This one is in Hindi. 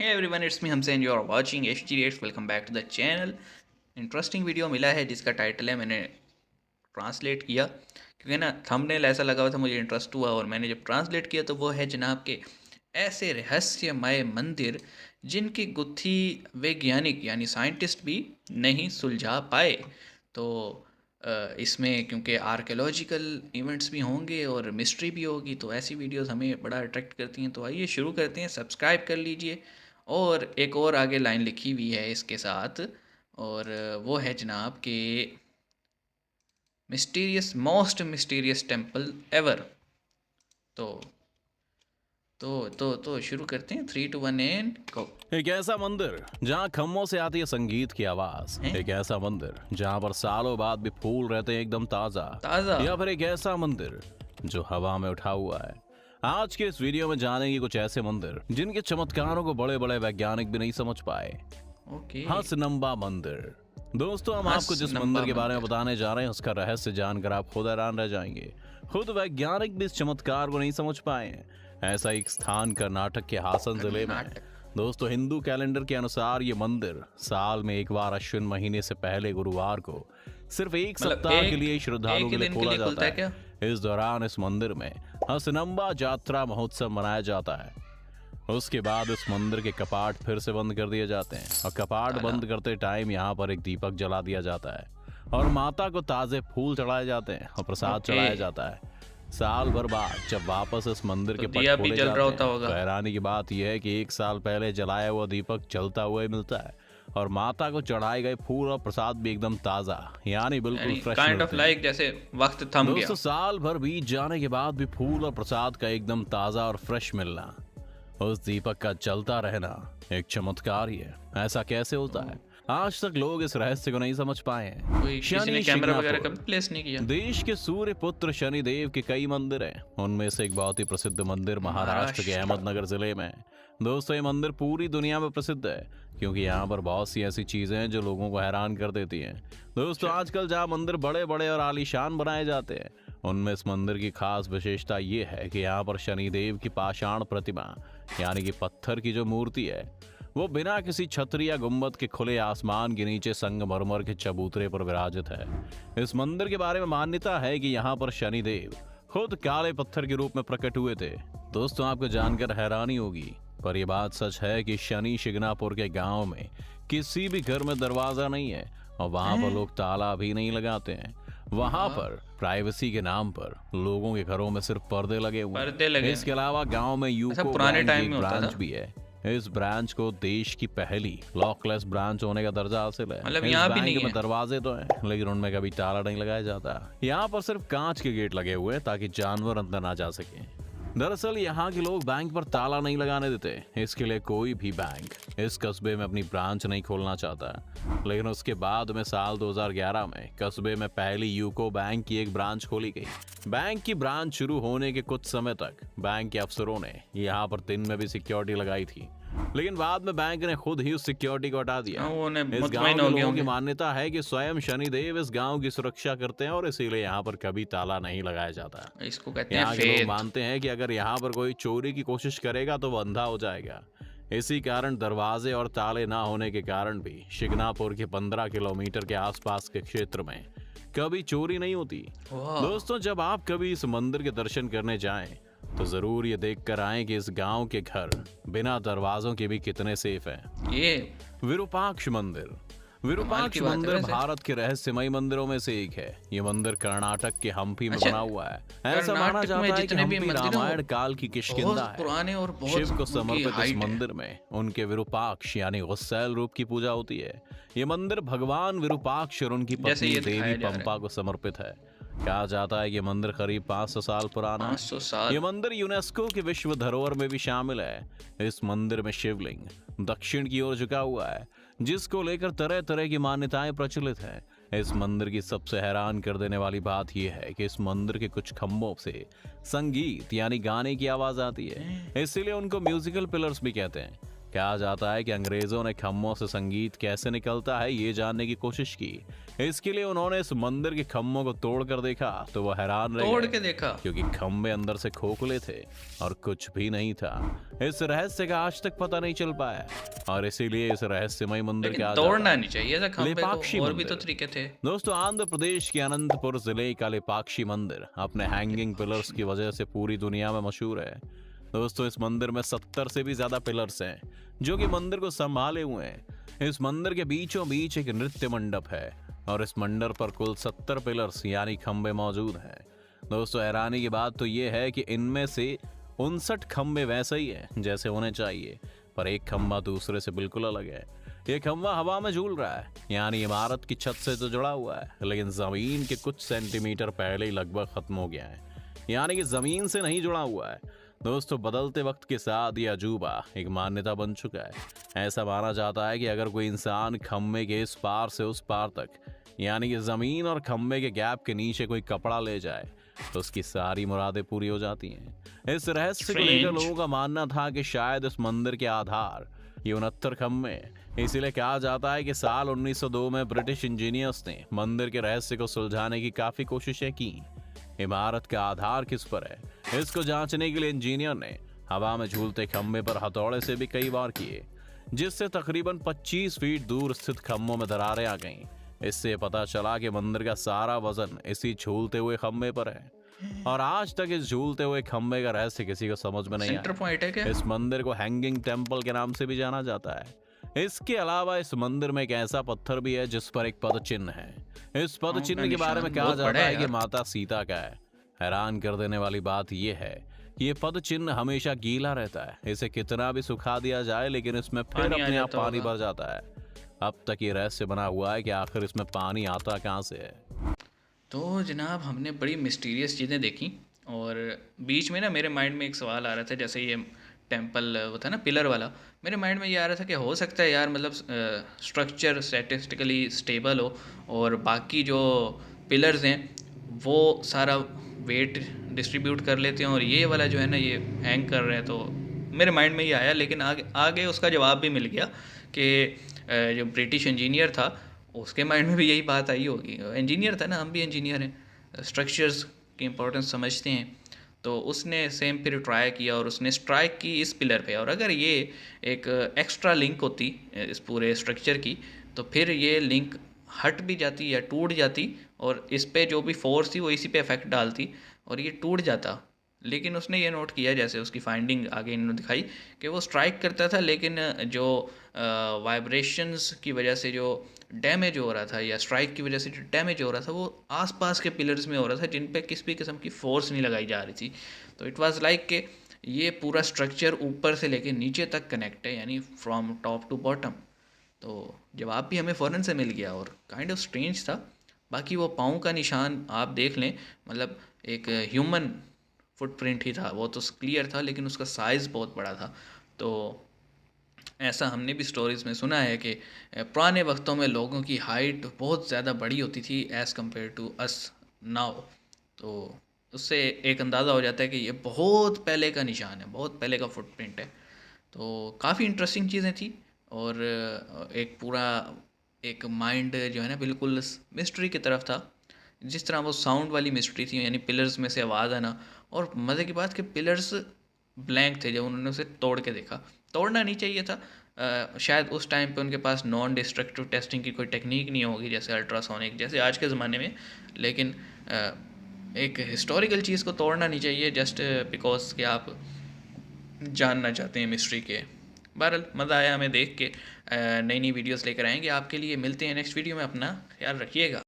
Hey everyone, it's me Hamza and you are watching HG Reacts. Welcome back to the channel. Interesting video मिला है जिसका टाइटल है, मैंने ट्रांसलेट किया क्योंकि ना थंबनेल ऐसा लगा हुआ था, मुझे इंटरेस्ट हुआ और मैंने जब ट्रांसलेट किया तो वो है जनाब के ऐसे रहस्यमय मंदिर जिनकी गुत्थी वैज्ञानिक यानी साइंटिस्ट भी नहीं सुलझा पाए। तो इसमें क्योंकि आर्कियोलॉजिकल इवेंट्स भी होंगे और मिस्ट्री भी होगी, तो ऐसी वीडियोस हमें बड़ा अट्रैक्ट करती हैं। तो आइए शुरू करते हैं। सब्सक्राइब कर लीजिए। और एक और आगे लाइन लिखी हुई है इसके साथ, और वो है जनाब के mysterious most mysterious temple ever. तो तो शुरू करते हैं। 3 2 1 एंड गो। एक ऐसा मंदिर जहाँ खम्भों से आती है संगीत की आवाज। हैं? एक ऐसा मंदिर जहाँ पर सालों बाद भी फूल रहते हैं एकदम ताजा। या फिर एक ऐसा मंदिर जो हवा में उठा हुआ है। आज के इस वीडियो में जानेंगे कुछ ऐसे मंदिर जिनके चमत्कारों को बड़े बड़े वैज्ञानिक भी नहीं समझ पाए। ओके। हसनंबा मंदिर। दोस्तों, हम आपको जिस हसनंबा मंदिर के बारे में मंदिर। बताने जा रहे हैं उसका रहस्य जानकर आप खुद हैरान रह जाएंगे। खुद वैज्ञानिक भी इस चमत्कार को नहीं समझ पाए हैं। ऐसा एक स्थान कर्नाटक के हासन जिले में है। कर्नाटक। दोस्तों, हिंदू कैलेंडर के अनुसार ये मंदिर साल में एक बार अश्विन महीने से पहले गुरुवार को सिर्फ एक मतलब सप्ताह के लिए श्रद्धालुओं एक के ही लिए दिन के खोला लिए जाता खुलता है है। क्या? इस दौरान इस मंदिर में हसनंबा जात्रा महोत्सव मनाया जाता है। उसके बाद इस मंदिर के कपाट फिर से बंद कर दिए जाते हैं और कपाट ताला। बंद करते टाइम यहाँ पर एक दीपक जला दिया जाता है और माता को ताजे फूल चढ़ाए जाते हैं और प्रसाद ओके। चढ़ाया जाता है। साल भर बाद जब वापस इस मंदिर तो के दिया पट भी खोले जल रहा जाते होता हैं होगा। तो हैरानी की बात यह है कि एक साल पहले जलाया हुआ दीपक जलता हुआ ही मिलता है और माता को चढ़ाए गए फूल और प्रसाद भी एकदम ताजा यानी बिल्कुल फ्रेश काइंड ऑफ मिलते हैं। लाइक जैसे वक्त थम गया। दोस्तों, साल भर बीत जाने के बाद भी फूल और प्रसाद का एकदम ताजा और फ्रेश मिलना, उस दीपक का जलता रहना एक चमत्कार ही है। ऐसा कैसे होता है? आज तक लोग इस रहस्य को नहीं समझ पाए हैं। कोई किसी शनि ने कैमरा वगैरह शिंगणापुर। कभी प्लेस नहीं किया? देश के सूर्य पुत्र शनि देव के कई मंदिर हैं। उनमें से एक बहुत ही प्रसिद्ध मंदिर महाराष्ट्र के अहमदनगर जिले में है। दोस्तों, ये मंदिर पूरी दुनिया में प्रसिद्ध है क्योंकि यहाँ पर बहुत सी ऐसी चीजें हैं जो लोगों को हैरान कर देती हैं। दोस्तों, आजकल जहाँ मंदिर बड़े बड़े और आलीशान बनाए जाते हैं, उनमें इस मंदिर की खास विशेषता ये है कि यहाँ पर शनिदेव की पाषाण प्रतिमा यानी कि पत्थर की जो मूर्ति है वो बिना किसी छतरी या गुंबद के खुले आसमान के नीचे संगमरमर के चबूतरे पर विराजित है। इस मंदिर के बारे में मान्यता है कि यहाँ पर शनिदेव खुद काले पत्थर के रूप में प्रकट हुए थे। दोस्तों, आपको जानकर हैरानी होगी पर यह बात सच है कि शनि शिंगणापुर के गांव में किसी भी घर में दरवाजा नहीं है और वहां पर लोग ताला भी नहीं लगाते हैं। वहां पर प्राइवेसी के नाम पर लोगों के घरों में सिर्फ पर्दे लगे हुए पर्दे हैं। लगे। इसके अलावा गांव में यूको पुराने बैंक टाइम की में एक होता ब्रांच था। भी है। इस ब्रांच को देश की पहली लॉकलेस ब्रांच होने का दर्जा हासिल है। मतलब इस यहाँ भी बैंक नहीं में है। दरवाजे तो हैं लेकिन उनमें कभी ताला नहीं लगाया जाता। यहाँ पर सिर्फ कांच के गेट लगे हुए हैं ताकि जानवर अंदर ना जा सके। दरअसल यहाँ के लोग बैंक पर ताला नहीं लगाने देते। इसके लिए कोई भी बैंक इस कस्बे में अपनी ब्रांच नहीं खोलना चाहता। लेकिन उसके बाद में साल 2011 में कस्बे में पहली यूको बैंक की एक ब्रांच खोली गई। बैंक की ब्रांच शुरू होने के कुछ समय तक बैंक के अफसरों ने यहाँ पर दिन में भी सिक्योरिटी लगाई थी, लेकिन बाद में बैंक ने खुद ही उस सिक्योरिटी को हटा दिया। वो इस गांव मुतमईन के हो गए लोगों की होंगे। मान्यता है कि स्वयं शनिदेव इस गांव की सुरक्षा करते हैं और इसीलिए यहाँ पर कभी ताला नहीं लगाया जाता। इसको कहते हैं यहाँ के लोग फेथ। मानते हैं कि अगर यहाँ पर कोई चोरी की कोशिश करेगा तो वो अंधा हो जाएगा। इसी कारण दरवाजे और ताले ना होने के कारण भी शिंगणापुर के 15 किलोमीटर के आसपास के क्षेत्र में कभी चोरी नहीं होती। वाह। दोस्तों, जब आप कभी इस मंदिर के दर्शन करने जाएं तो जरूर ये देख कर आए कि इस गांव के घर बिना दरवाजों के भी कितने सेफ हैं। ये विरूपाक्ष मंदिर। कमाल विरूपाक्ष की बात है मंदिर वैसे। भारत के रहस्यमय मंदिरों में से एक है। ये मंदिर कर्नाटक के हम्पी में अच्छा, बना हुआ है। ऐसा माना कर्नाटक जाता में है कि जितने भी हम्पी मंदिर हैं, वो रामायण काल की किष्किंधा बहुत है। पुराने और बहुत शिव को उनकी समर्पित इस हाइट है। मंदिर में उनके विरूपाक्ष यानी गुस्सैल रूप की पूजा होती है। ये मंदिर भगवान विरूपाक्ष और उनकी जैसे पत्नी ये दिखाया देवी जा रहा है। पंपा को समर्पित है। कहा जाता है कि ये मंदिर करीब 500 साल पुराना है। 500 साल। ये मंदिर यूनेस्को के विश्व धरोहर में भी शामिल है। इस मंदिर में शिवलिंग दक्षिण की ओर झुका हुआ है जिसको लेकर तरह तरह की मान्यताएं प्रचलित हैं। इस मंदिर की सबसे हैरान कर देने वाली बात यह है कि इस मंदिर के कुछ खम्भों से संगीत यानी गाने की आवाज आती है, इसीलिए उनको म्यूजिकल पिलर्स भी कहते हैं। कहा जाता है कि अंग्रेजों ने खम्भों से संगीत कैसे निकलता है ये जानने की कोशिश की। इसके लिए उन्होंने इस मंदिर के खम्भों को तोड़ कर देखा तो वो हैरान रह तोड़ गए, के देखा। क्योंकि खम्भे अंदर से खोखले थे और कुछ भी नहीं था। इस रहस्य का आज तक पता नहीं चल पाया और इसीलिए इस रहस्यमय मंदिर लेकिन कहा जाता तोड़ना है नहीं चाहिए था खंबे को, लेपाक्षी और भी तो मंदिर। तरीके थे। दोस्तों, आंध्र प्रदेश के अनंतपुर जिले का लेपाक्षी मंदिर अपने हैंगिंग पिलर्स की वजह से पूरी दुनिया में मशहूर है। दोस्तों, इस मंदिर में 70 से भी ज्यादा पिलर्स हैं जो कि मंदिर को संभाले हुए हैं। इस मंदिर के बीचों बीच एक नृत्य मंडप है और इस मंडप पर कुल 70 पिलर्स यानी खंबे मौजूद हैं। दोस्तों, हैरानी की बात तो यह है कि इनमें से 59 खंबे वैसे ही हैं जैसे होने चाहिए, पर एक खंबा दूसरे से बिल्कुल अलग है। ये खंबा हवा में झूल रहा है, यानी इमारत की छत से तो जुड़ा हुआ है लेकिन जमीन के कुछ सेंटीमीटर पहले ही लगभग खत्म हो गया है, यानी कि जमीन से नहीं जुड़ा हुआ है। दोस्तों, बदलते वक्त के साथ ये अजूबा एक मान्यता बन चुका है। ऐसा माना जाता है कि अगर कोई इंसान खंबे के इस पार से उस पार तक, यानी कि जमीन और खंबे के गैप के नीचे कोई कपड़ा ले जाए तो उसकी सारी मुरादें पूरी हो जाती हैं। इस रहस्य को लेकर Strange। लोगों का मानना था कि शायद इस मंदिर के आधार ये 69 खंबे। इसीलिए कहा जाता है कि साल 1902 में ब्रिटिश इंजीनियर्स ने मंदिर के रहस्य को सुलझाने की काफी कोशिशें की। इमारत का आधार किस पर है, इसको जांचने के लिए इंजीनियर ने हवा में झूलते खंबे पर हथौड़े से भी कई बार किए, जिससे तकरीबन 25 फीट दूर स्थित खंभों में दरारें आ गईं। इससे पता चला कि मंदिर का सारा वजन इसी झूलते हुए खंबे पर है और आज तक इस झूलते हुए खंबे का रहस्य किसी को समझ में नहीं सेंटर आया। पॉइंट है क्या? इस मंदिर को हैंगिंग टेम्पल के नाम से भी जाना जाता है। इसके अलावा इस मंदिर में एक ऐसा पत्थर भी है जिस पर एक पद चिन्ह है। इस पद पाँव का चिन्ह के बारे में निशान कहा बहुत बड़ा जाता है है कि यार। माता सीता का है। हैरान कर देने वाली बात यह है कि ये पद चिन्ह हमेशा गीला रहता है। इसे कितना भी सुखा दिया जाए लेकिन इसमें फिर पानी आ अपने आप जाता पानी होगा। भर जाता है। अब तक ये रहस्य बना हुआ है कि आखिर इसमें पानी आता कहाँ से है। तो जनाब, हमने बड़ी मिस्टीरियस चीज़ें देखी और बीच में ना मेरे माइंड में एक सवाल आ रहा था, जैसे ये टेम्पल होता है ना पिलर वाला, मेरे माइंड में ये आ रहा था कि हो सकता है यार, मतलब स्ट्रक्चर स्टैटिस्टिकली स्टेबल हो और बाकी जो पिलर्स हैं वो सारा वेट डिस्ट्रीब्यूट कर लेते हैं और ये वाला जो है ना ये हैंग कर रहे हैं। तो मेरे माइंड में ये आया, लेकिन आगे आगे उसका जवाब भी मिल गया कि जो ब्रिटिश इंजीनियर था उसके माइंड में भी यही बात आई होगी। इंजीनियर था ना, हम भी इंजीनियर हैं, स्ट्रक्चर्स की इंपॉर्टेंस समझते हैं। तो उसने सेम फिर ट्राई किया और उसने स्ट्राइक की इस पिलर पे, और अगर ये एक एक्स्ट्रा लिंक होती इस पूरे स्ट्रक्चर की तो फिर ये लिंक हट भी जाती या टूट जाती और इस पे जो भी फोर्स थी वो इसी पे इफेक्ट डालती और ये टूट जाता। लेकिन उसने ये नोट किया, जैसे उसकी फाइंडिंग आगे इन्होंने दिखाई, कि वो स्ट्राइक करता था लेकिन जो वाइब्रेशंस की वजह से जो डैमेज हो रहा था या स्ट्राइक की वजह से जो डैमेज हो रहा था वो आसपास के पिलर्स में हो रहा था जिन पे किसी भी किस्म की फोर्स नहीं लगाई जा रही थी। तो इट वाज लाइक कि ये पूरा स्ट्रक्चर ऊपर से लेके नीचे तक कनेक्ट है, यानी फ्रॉम टॉप टू बॉटम। तो जवाब भी हमें फ़ौरन से मिल गया और काइंड ऑफ स्ट्रेंज था। बाकी वो पाँव का निशान आप देख लें, मतलब एक ह्यूमन फुटप्रिंट ही था, वो तो क्लियर था लेकिन उसका साइज़ बहुत बड़ा था। तो ऐसा हमने भी स्टोरीज़ में सुना है कि पुराने वक्तों में लोगों की हाइट बहुत ज़्यादा बड़ी होती थी as compare to us now. तो उससे एक अंदाज़ा हो जाता है कि ये बहुत पहले का निशान है, बहुत पहले का फुटप्रिंट है। तो काफ़ी इंटरेस्टिंग चीज़ें थी और एक पूरा एक माइंड जो है ना बिल्कुल मिस्ट्री की तरफ था। जिस तरह वो साउंड वाली मिस्ट्री थी, यानी पिलर्स में से आवाज़ आना, और मज़े की बात कि पिलर्स ब्लैंक थे जब उन्होंने उसे तोड़ के देखा। तोड़ना नहीं चाहिए था, शायद उस टाइम पे उनके पास नॉन डिस्ट्रक्टिव टेस्टिंग की कोई टेक्निक नहीं होगी जैसे अल्ट्रासोनिक जैसे आज के ज़माने में। लेकिन एक हिस्टोरिकल चीज़ को तोड़ना नहीं चाहिए जस्ट बिकॉज कि आप जानना चाहते हैं मिस्ट्री के। बहरहाल मज़ा आया हमें देख के। नई नई वीडियोस लेकर आएंगे आपके लिए। मिलते हैं नेक्स्ट वीडियो में, अपना ख्याल रखिएगा।